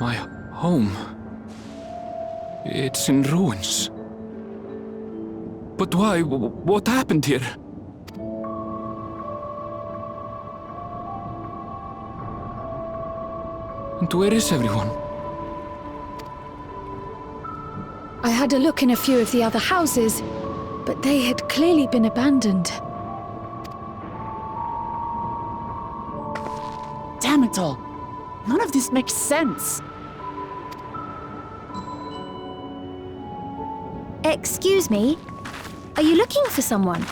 My home. It's in ruins. But why? What happened here? And where is everyone? I had a look in a few of the other houses, but they had clearly been abandoned. Damn it all! None of this makes sense! Excuse me? Are you looking for someone?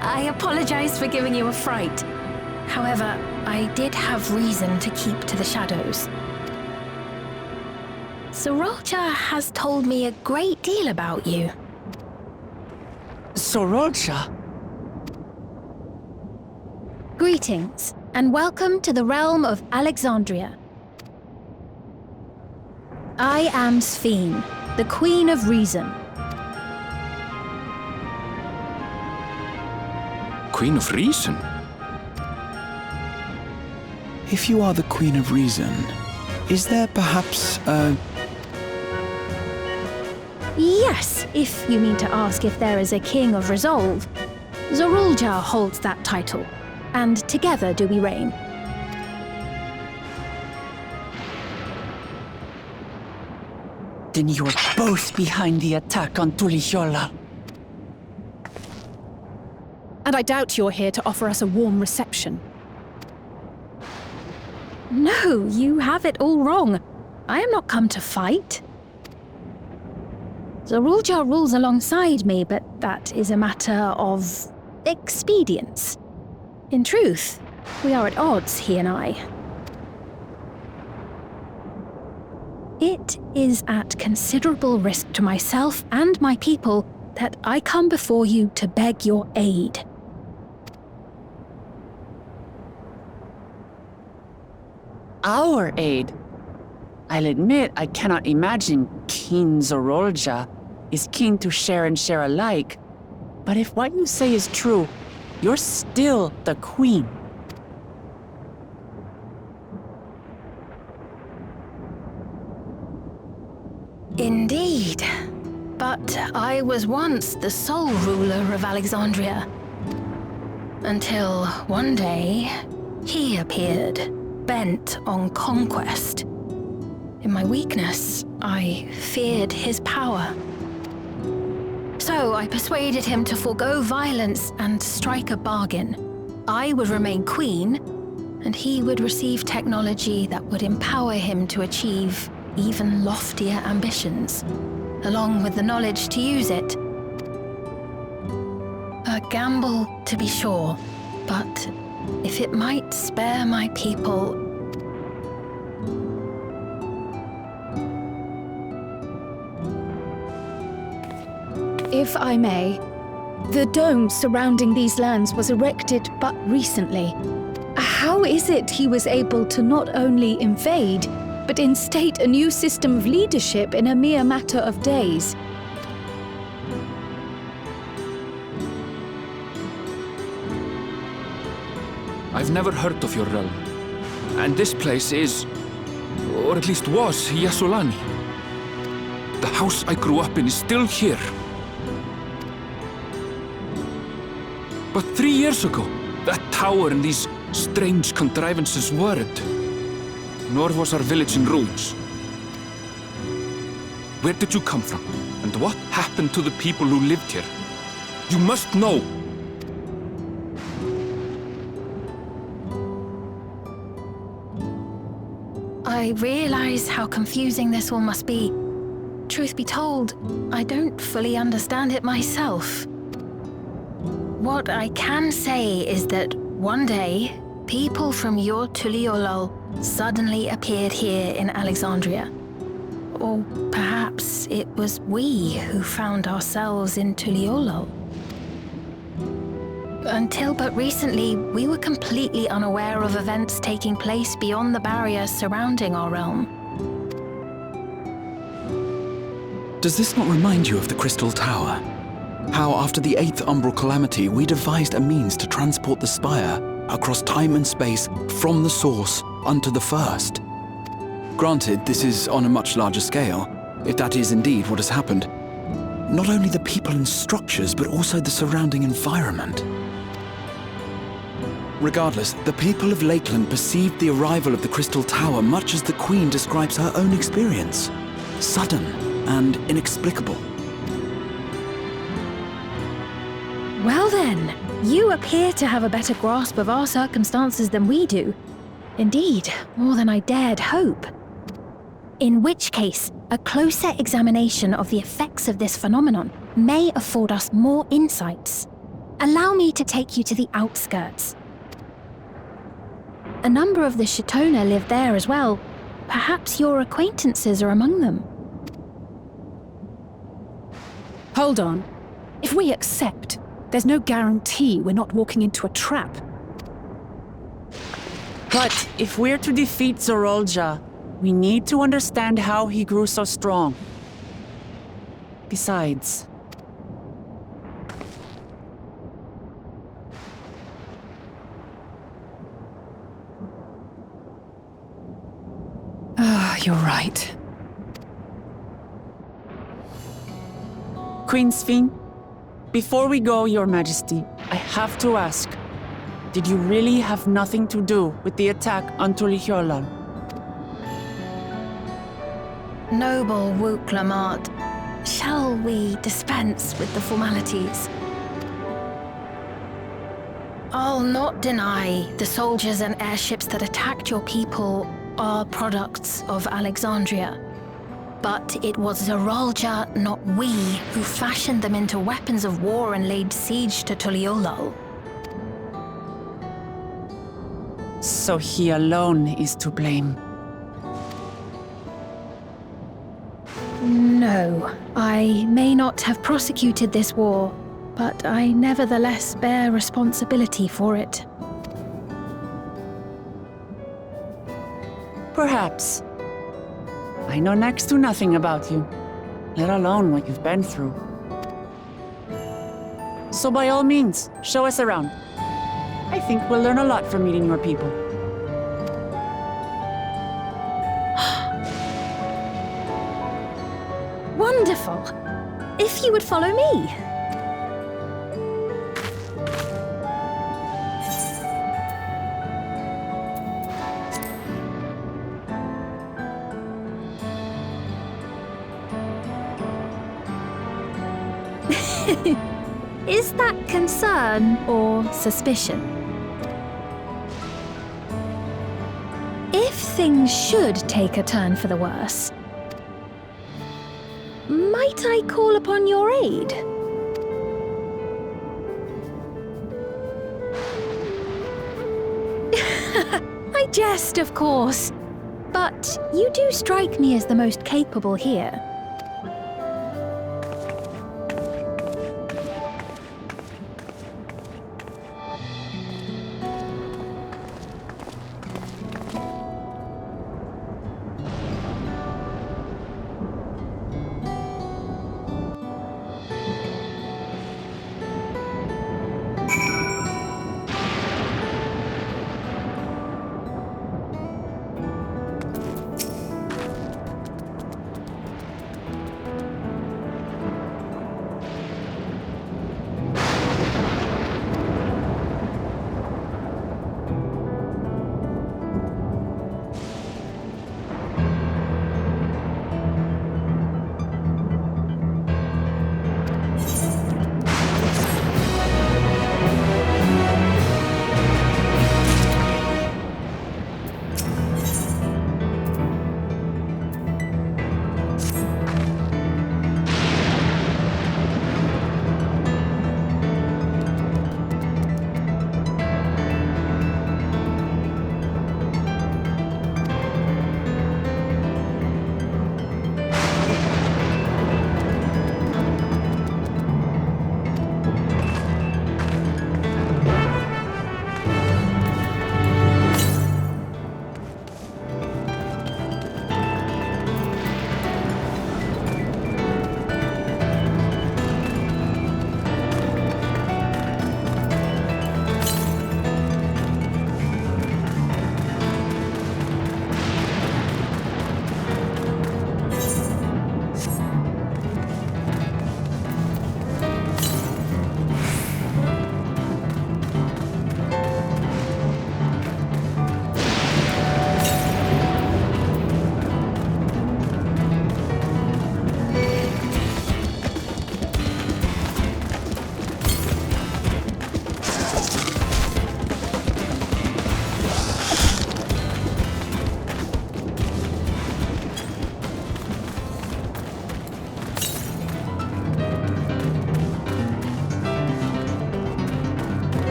I apologize for giving you a fright. However, I did have reason to keep to the shadows. Sorolcha has told me a great deal about you. Sorolcha? Greetings, and welcome to the realm of Alexandria. I am Sphene, the Queen of Reason. Queen of Reason? If you are the Queen of Reason, is there perhaps a... Yes, if you mean to ask if there is a King of Resolve. Zorulja holds that title, and together do we reign. Then you're both behind the attack on Tuliyollal. And I doubt you're here to offer us a warm reception. No, you have it all wrong. I am not come to fight. Zorulja rules alongside me, but that is a matter of expedience. In truth, we are at odds, he and I. It is at considerable risk to myself and my people that I come before you to beg your aid. Our aid? I'll admit I cannot imagine King Zorolja is keen to share and share alike. But if what you say is true, you're still the Queen. Indeed. But I was once the sole ruler of Alexandria. Until one day, he appeared, bent on conquest. In my weakness, I feared his power. So I persuaded him to forego violence and strike a bargain. I would remain queen, and he would receive technology that would empower him to achieve even loftier ambitions, along with the knowledge to use it. A gamble, to be sure, but if it might spare my people... If I may, the dome surrounding these lands was erected but recently. How is it he was able to not only invade, but instate a new system of leadership in a mere matter of days? I've never heard of your realm. And this place is, or at least was, Yasolani. The house I grew up in is still here. But 3 years ago, that tower and these strange contrivances weren't. Nor was our village in ruins. Where did you come from? And what happened to the people who lived here? You must know! I realize how confusing this all must be. Truth be told, I don't fully understand it myself. What I can say is that one day, people from your Tuliyollal suddenly appeared here in Alexandria. Or perhaps it was we who found ourselves in Tuliyollal. Until but recently, we were completely unaware of events taking place beyond the barriers surrounding our realm. Does this not remind you of the Crystal Tower? How after the 8th Umbral Calamity, we devised a means to transport the Spire across time and space from the source unto the first. Granted, this is on a much larger scale, if that is indeed what has happened. Not only the people and structures, but also the surrounding environment. Regardless, the people of Lakeland perceived the arrival of the Crystal Tower much as the Queen describes her own experience. Sudden and inexplicable. Well then, you appear to have a better grasp of our circumstances than we do. Indeed, more than I dared hope. In which case, a closer examination of the effects of this phenomenon may afford us more insights. Allow me to take you to the outskirts. A number of the Shitona live there as well. Perhaps your acquaintances are among them. Hold on. If we accept, there's no guarantee we're not walking into a trap. But if we're to defeat Zorolja, we need to understand how he grew so strong. Besides... You're right. Queen Sphene, before we go, Your Majesty, I have to ask, did you really have nothing to do with the attack on Tulihyolal? Noble Wook Lamart, shall we dispense with the formalities? I'll not deny the soldiers and airships that attacked your people are products of Alexandria. But it was Zorolja, not we, who fashioned them into weapons of war and laid siege to Tulihyolal. So he alone is to blame. No, I may not have prosecuted this war, but I nevertheless bear responsibility for it. Perhaps. I know next to nothing about you, let alone what you've been through. So by all means, show us around. I think we'll learn a lot from meeting your people. Wonderful! If you would follow me. Is that concern or suspicion? If things should take a turn for the worse, might I call upon your aid? I jest, of course, but you do strike me as the most capable here.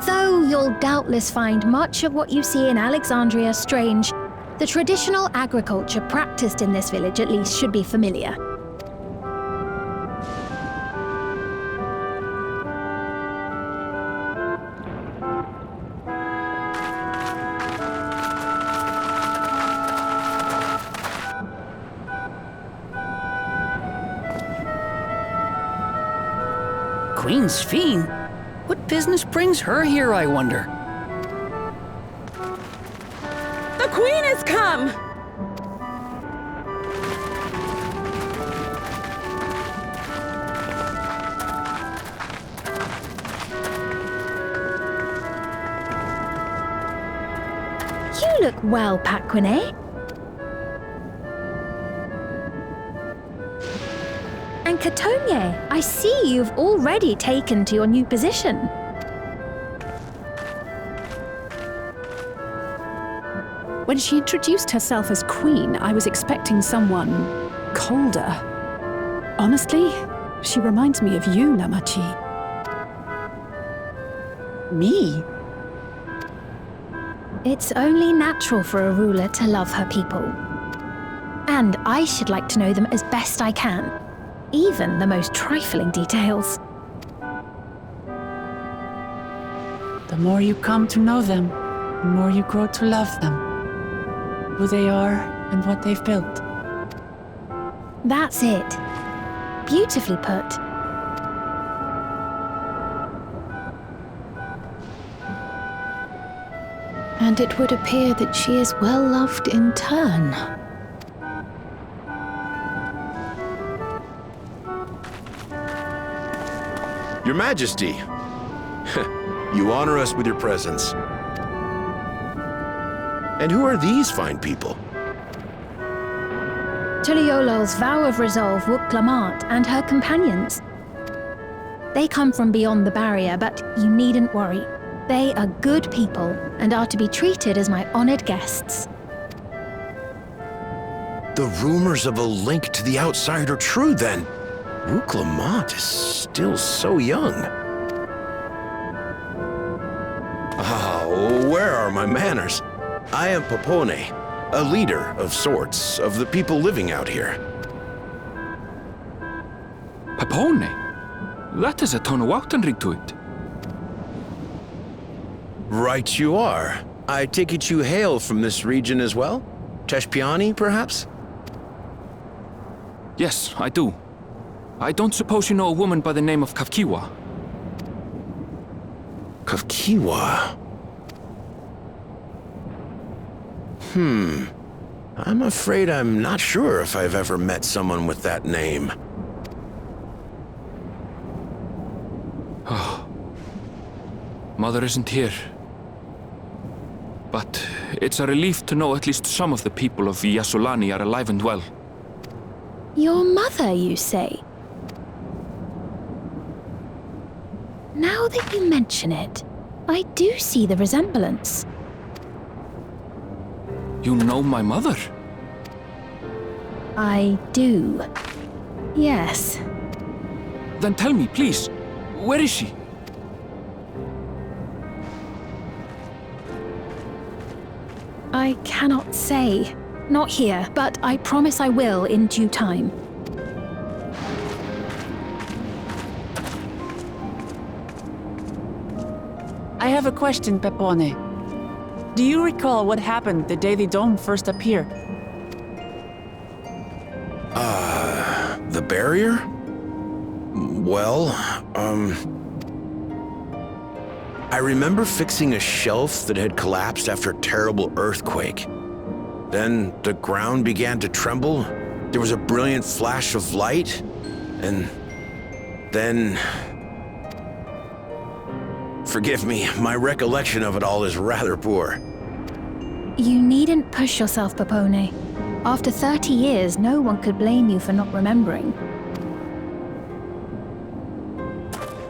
Though you'll doubtless find much of what you see in Alexandria strange, the traditional agriculture practiced in this village at least should be familiar. Queen's Fiend? What business brings her here, I wonder? The Queen has come! You look well, Paquine. And Katonye, I see you've already taken to your new position. When she introduced herself as queen, I was expecting someone colder. Honestly, she reminds me of you, Namachi. Me? It's only natural for a ruler to love her people. And I should like to know them as best I can, even the most trifling details. The more you come to know them, the more you grow to love them. Who they are and what they've built. That's it. Beautifully put. And it would appear that she is well loved in turn. Your Majesty, you honor us with your presence. And who are these fine people? Tuliolo's vow of resolve Wuk-Lamant and her companions. They come from beyond the barrier, but you needn't worry. They are good people and are to be treated as my honored guests. The rumors of a link to the outside are true, then. Wuk-Lamant is still so young. Where are my manners? I am Popone, a leader of sorts of the people living out here. Popone? That is a Tonawautanrig to it. Right you are. I take it you hail from this region as well? Teshpiani, perhaps? Yes, I do. I don't suppose you know a woman by the name of Kafkiwa? Kafkiwa? I'm afraid I'm not sure if I've ever met someone with that name. Mother isn't here. But it's a relief to know at least some of the people of Yasolani are alive and well. Your mother, you say? Now that you mention it, I do see the resemblance. You know my mother? I do. Yes. Then tell me, please, where is she? I cannot say. Not here, but I promise I will in due time. I have a question, Pepone. Do you recall what happened the day the dome first appeared? The barrier? Well, I remember fixing a shelf that had collapsed after a terrible earthquake. Then the ground began to tremble. There was a brilliant flash of light, and then... Forgive me, my recollection of it all is rather poor. You needn't push yourself, Popone. After 30 years, no one could blame you for not remembering.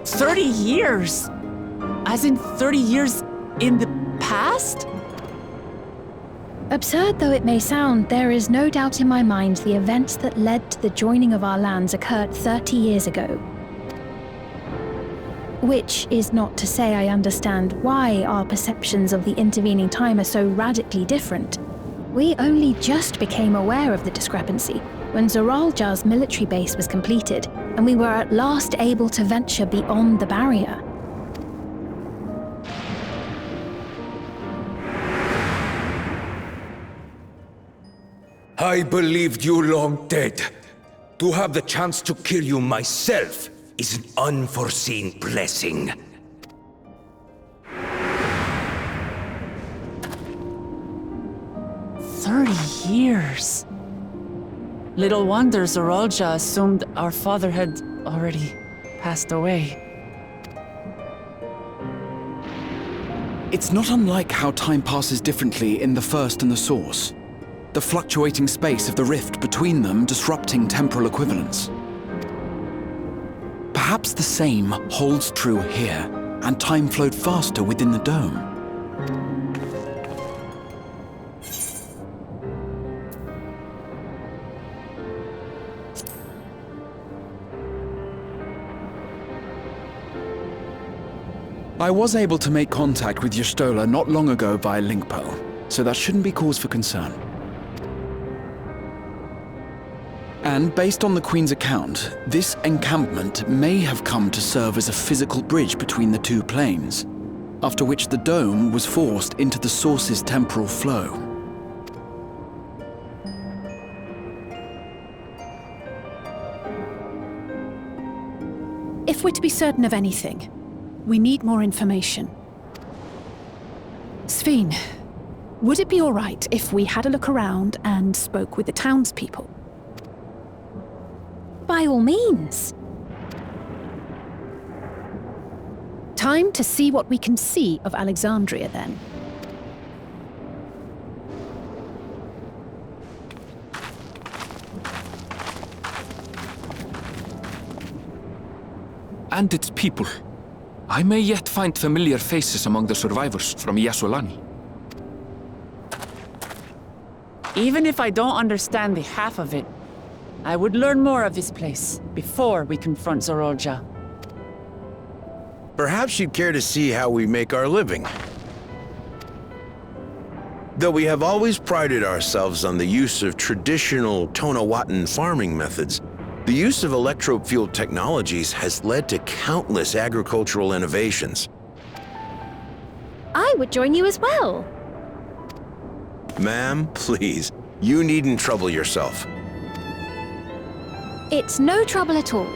30 years? As in 30 years in the past? Absurd though it may sound, there is no doubt in my mind the events that led to the joining of our lands occurred 30 years ago. Which is not to say I understand why our perceptions of the intervening time are so radically different. We only just became aware of the discrepancy when Zoralja's military base was completed, and we were at last able to venture beyond the barrier. I believed you long dead. To have the chance to kill you myself is an unforeseen blessing. Years. Little wonder Zoralja assumed our father had already passed away. It's not unlike how time passes differently in the First and the Source. The fluctuating space of the rift between them disrupting temporal equivalence. Perhaps the same holds true here, and time flowed faster within the dome. I was able to make contact with Y'shtola not long ago via Linkpearl, so that shouldn't be cause for concern. And based on the Queen's account, this encampment may have come to serve as a physical bridge between the two planes, after which the dome was forced into the Source's temporal flow. If we're to be certain of anything, we need more information. Sphene, would it be all right if we had a look around and spoke with the townspeople? By all means. Time to see what we can see of Alexandria, then. And its people. I may yet find familiar faces among the survivors from Yasolani. Even if I don't understand the half of it, I would learn more of this place before we confront Zoralja. Perhaps you'd care to see how we make our living. Though we have always prided ourselves on the use of traditional Tonawatan farming methods, the use of electro-fueled technologies has led to countless agricultural innovations. I would join you as well. Ma'am, please, you needn't trouble yourself. It's no trouble at all,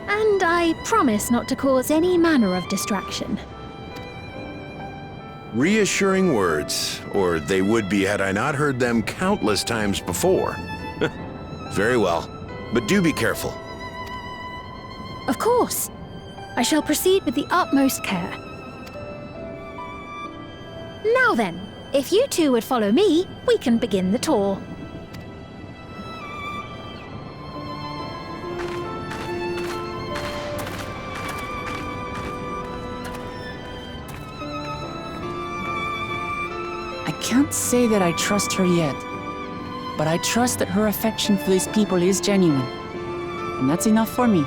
and I promise not to cause any manner of distraction. Reassuring words, or they would be had I not heard them countless times before. Very well, but do be careful. Of course. I shall proceed with the utmost care. Now then, if you two would follow me, we can begin the tour. I can't say that I trust her yet, but I trust that her affection for these people is genuine, and that's enough for me.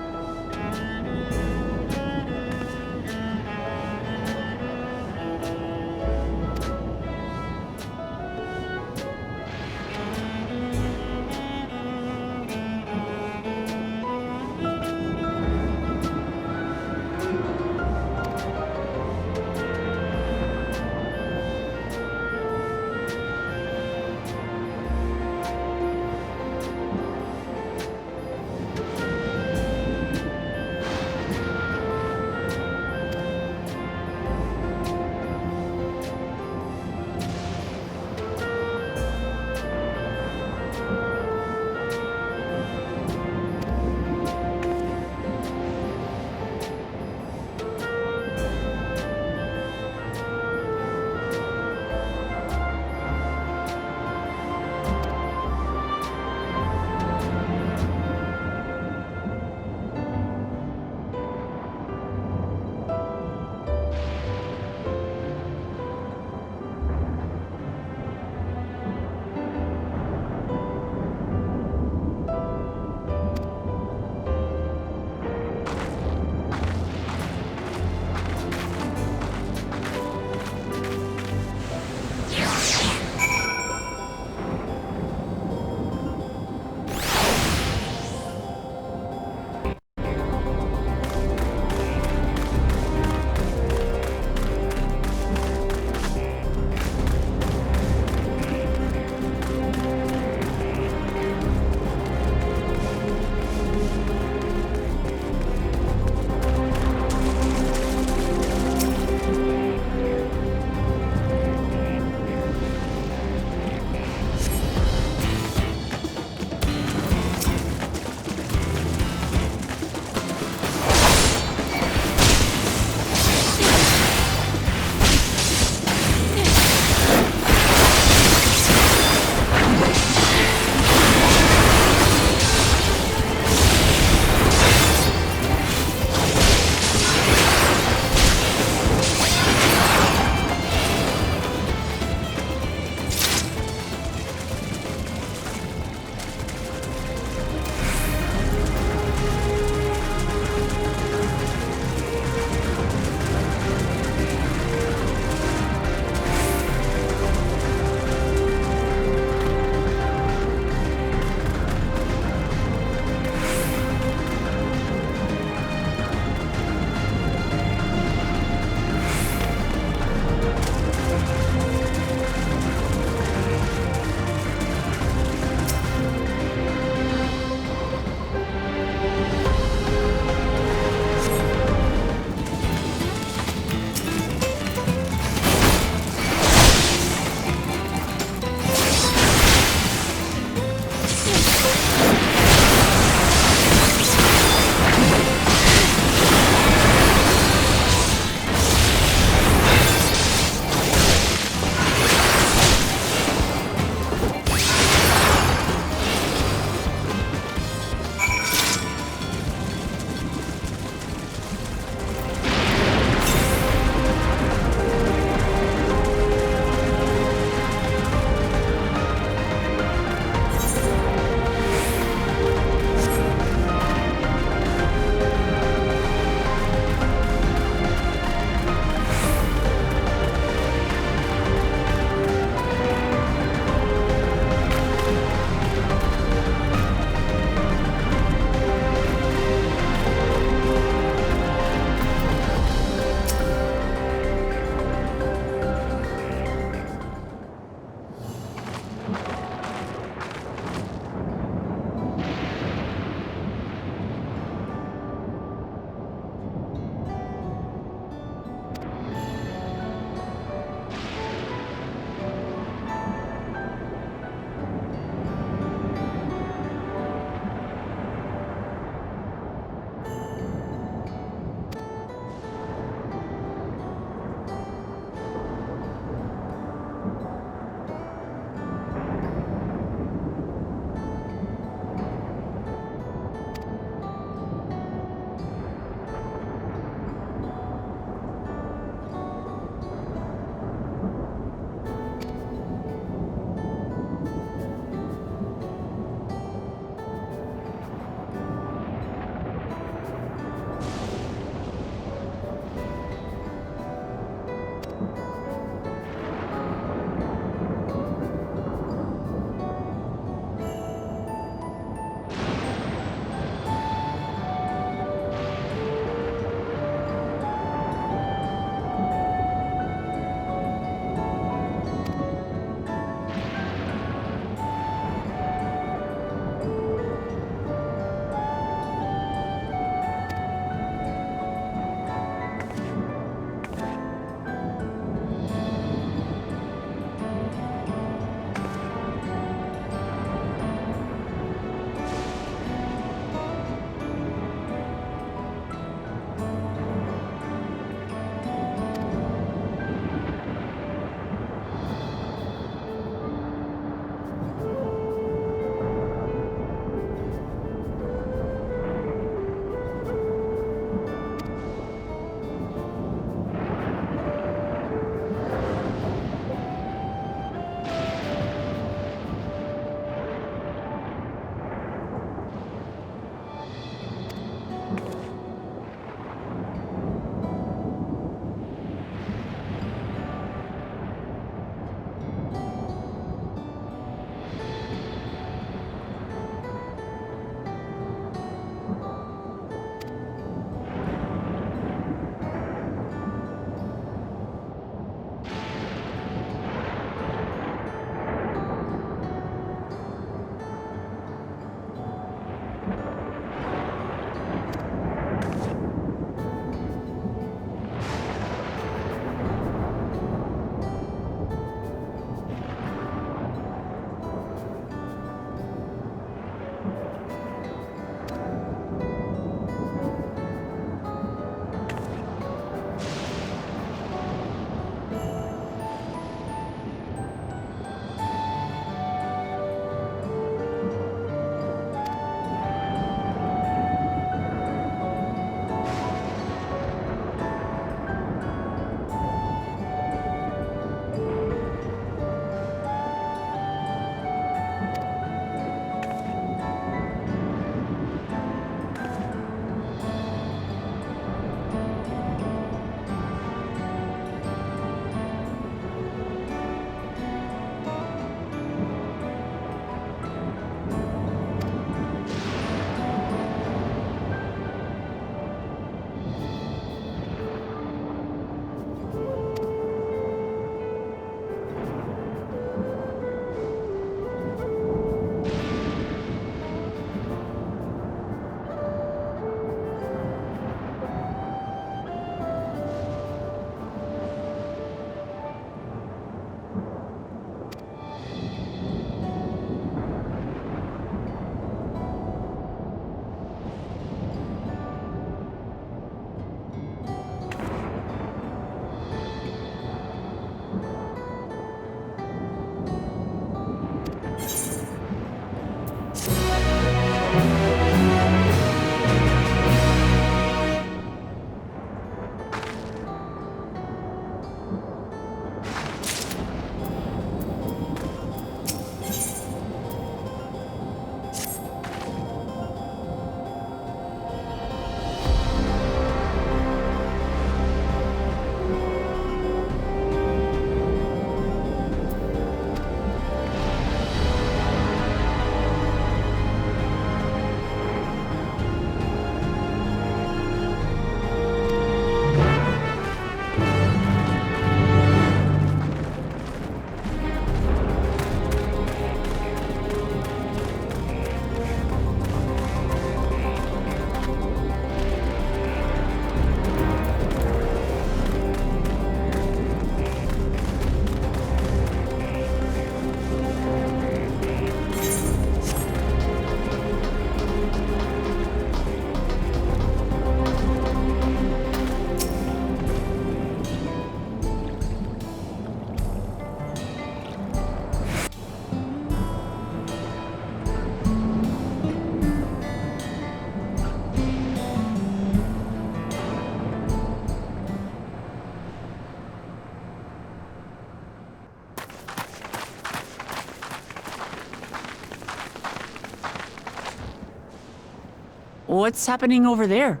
What's happening over there?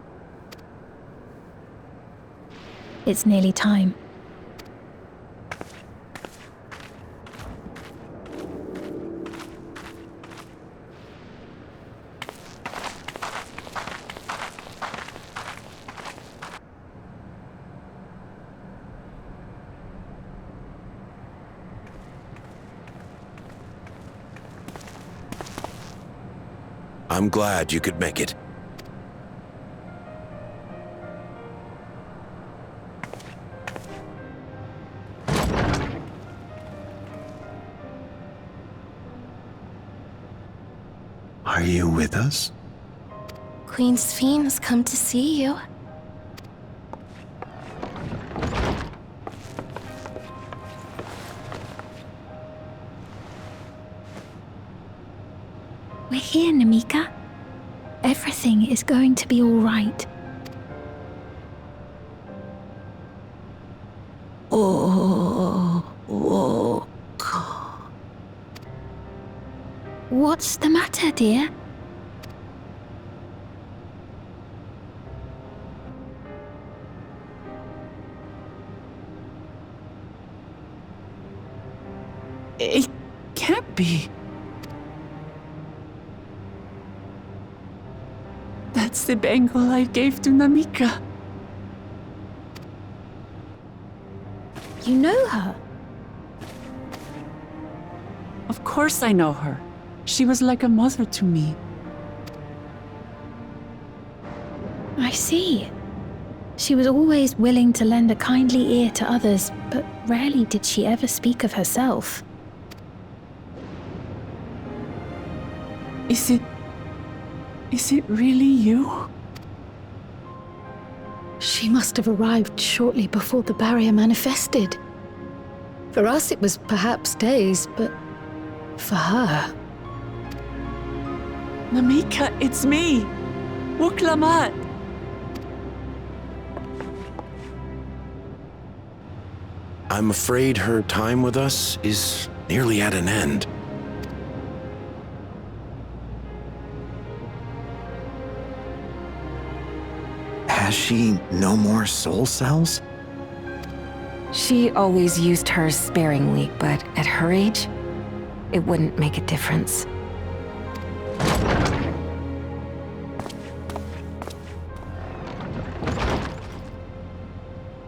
It's nearly time. I'm glad you could make it. Are you with us? Queen Sphene has come to see you. We're here, Namika. Everything is going to be all right. What's the matter, dear? It can't be. That's the bangle I gave to Namika. You know her? Of course I know her. She was like a mother to me. I see. She was always willing to lend a kindly ear to others, but rarely did she ever speak of herself. Is it really you? She must have arrived shortly before the barrier manifested. For us, it was perhaps days, but for her... Namika, it's me! Wuklamat! I'm afraid her time with us is nearly at an end. Has she no more soul cells? She always used hers sparingly, but at her age, it wouldn't make a difference.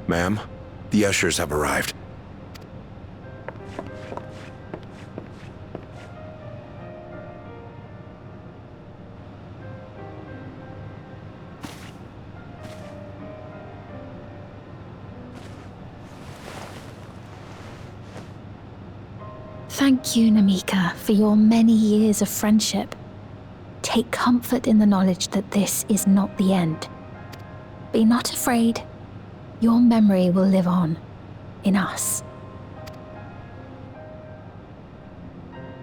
Ma'am, the ushers have arrived. Thank you, Namika, for your many years of friendship. Take comfort in the knowledge that this is not the end. Be not afraid. Your memory will live on, in us.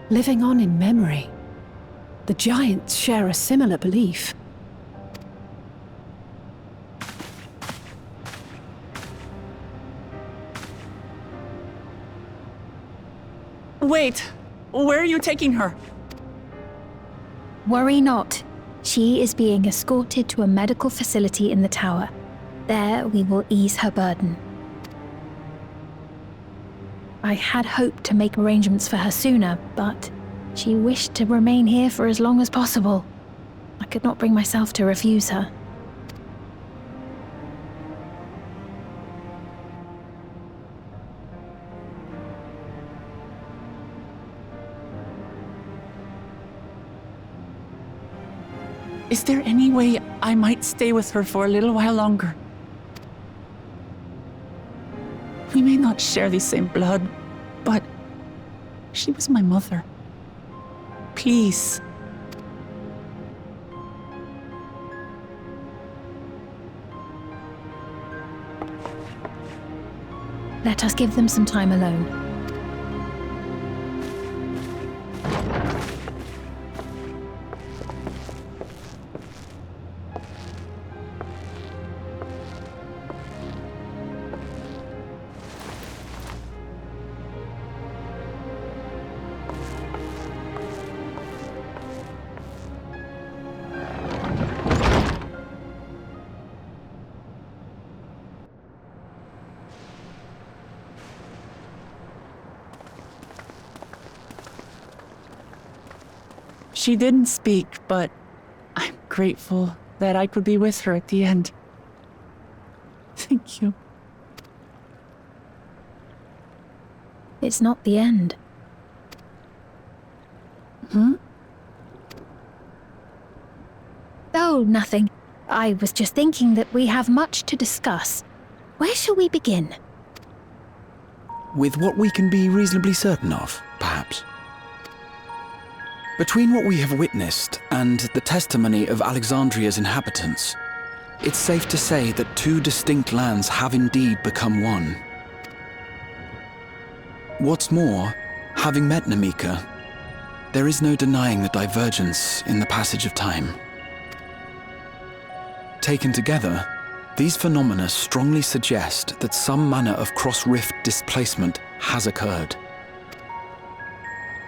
Living on in memory. The giants share a similar belief. Wait! Where are you taking her? Worry not. She is being escorted to a medical facility in the tower. There we will ease her burden. I had hoped to make arrangements for her sooner, but she wished to remain here for as long as possible. I could not bring myself to refuse her. Is there any way I might stay with her for a little while longer? We may not share the same blood, but she was my mother. Please. Let us give them some time alone. She didn't speak, but I'm grateful that I could be with her at the end. Thank you. It's not the end. Oh, nothing. I was just thinking that we have much to discuss. Where shall we begin? With what we can be reasonably certain of, perhaps. Between what we have witnessed and the testimony of Alexandria's inhabitants, it's safe to say that two distinct lands have indeed become one. What's more, having met Namika, there is no denying the divergence in the passage of time. Taken together, these phenomena strongly suggest that some manner of cross-rift displacement has occurred.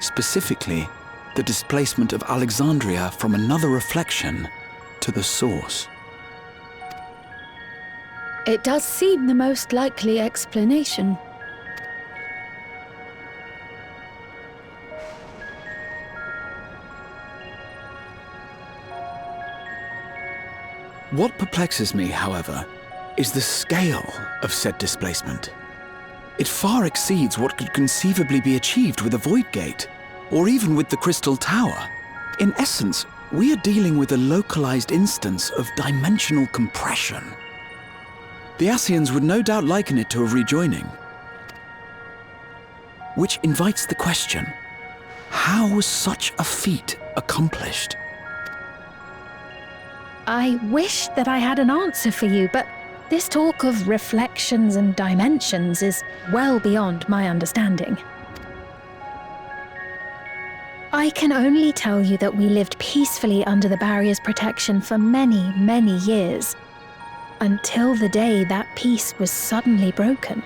Specifically, the displacement of Alexandria from another reflection to the source. It does seem the most likely explanation. What perplexes me, however, is the scale of said displacement. It far exceeds what could conceivably be achieved with a void gate, or even with the Crystal Tower. In essence, we are dealing with a localized instance of dimensional compression. The Ascians would no doubt liken it to a rejoining. Which invites the question, how was such a feat accomplished? I wish that I had an answer for you, but this talk of reflections and dimensions is well beyond my understanding. I can only tell you that we lived peacefully under the barrier's protection for many, many years, until the day that peace was suddenly broken.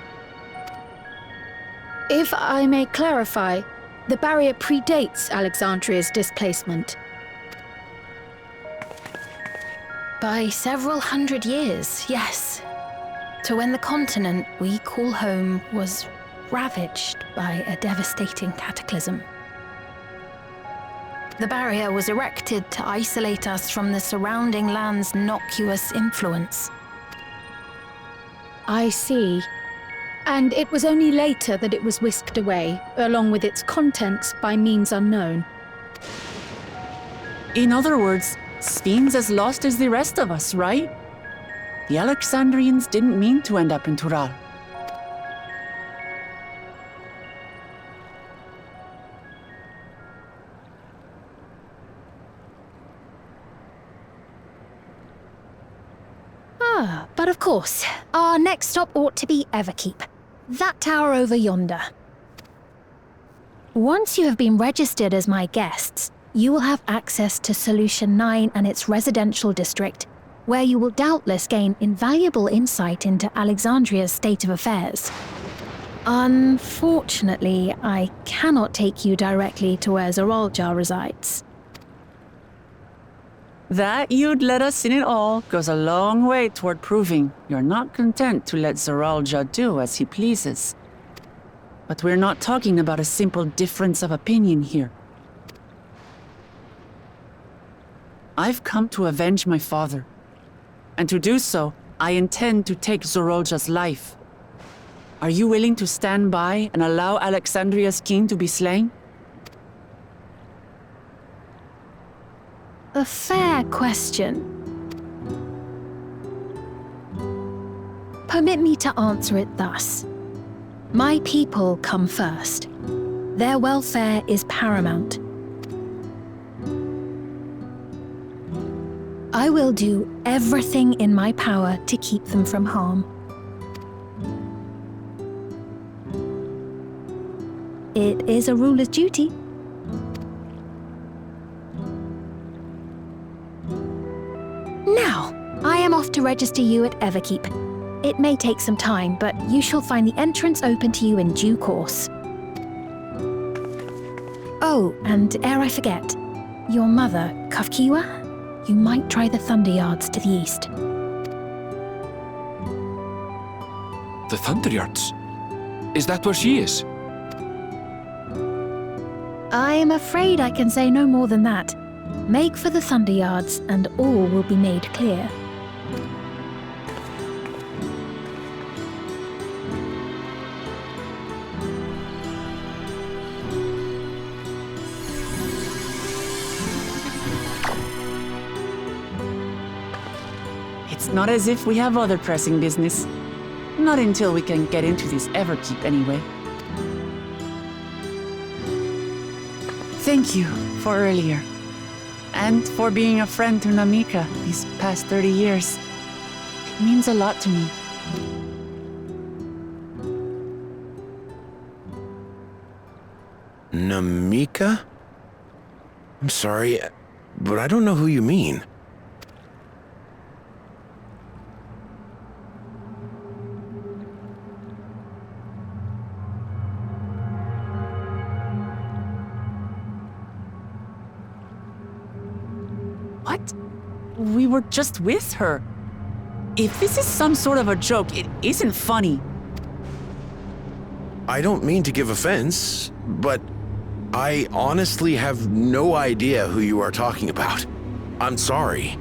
If I may clarify, the barrier predates Alexandria's displacement. By several hundred years, yes. To when the continent we call home was ravaged by a devastating cataclysm. The barrier was erected to isolate us from the surrounding land's innocuous influence. I see. And it was only later that it was whisked away, along with its contents, by means unknown. In other words, Sphyn's as lost as the rest of us, right? The Alexandrians didn't mean to end up in Tural. But of course, our next stop ought to be Everkeep. That tower over yonder. Once you have been registered as my guests, you will have access to Solution 9 and its residential district, where you will doubtless gain invaluable insight into Alexandria's state of affairs. Unfortunately, I cannot take you directly to where Zoralja resides. That you'd let us in it all goes a long way toward proving you're not content to let Zoralja do as he pleases. But we're not talking about a simple difference of opinion here. I've come to avenge my father. And to do so, I intend to take Zoralja's life. Are you willing to stand by and allow Alexandria's king to be slain? A fair question. Permit me to answer it thus. My people come first. Their welfare is paramount. I will do everything in my power to keep them from harm. It is a ruler's duty. Now, I am off to register you at Everkeep. It may take some time, but you shall find the entrance open to you in due course. Oh, and ere I forget, your mother, Kafkiwa, you might try the Thunder Yards to the east. The Thunder Yards? Is that where she is? I'm afraid I can say no more than that. Make for the Thunder Yards, and all will be made clear. It's not as if we have other pressing business. Not until we can get into this Everkeep, anyway. Thank you for earlier. And for being a friend to Namika these past 30 years. It means a lot to me. Namika? I'm sorry, but I don't know who you mean. What? We were just with her. If this is some sort of a joke, it isn't funny. I don't mean to give offense, but I honestly have no idea who you are talking about. I'm sorry.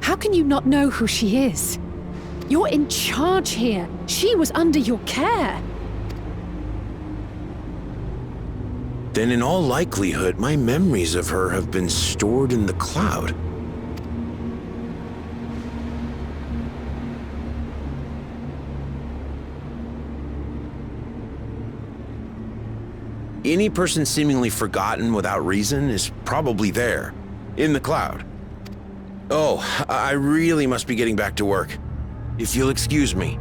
How can you not know who she is? You're in charge here. She was under your care. Then in all likelihood, my memories of her have been stored in the cloud. Any person seemingly forgotten without reason is probably there, in the cloud. Oh, I really must be getting back to work. If you'll excuse me.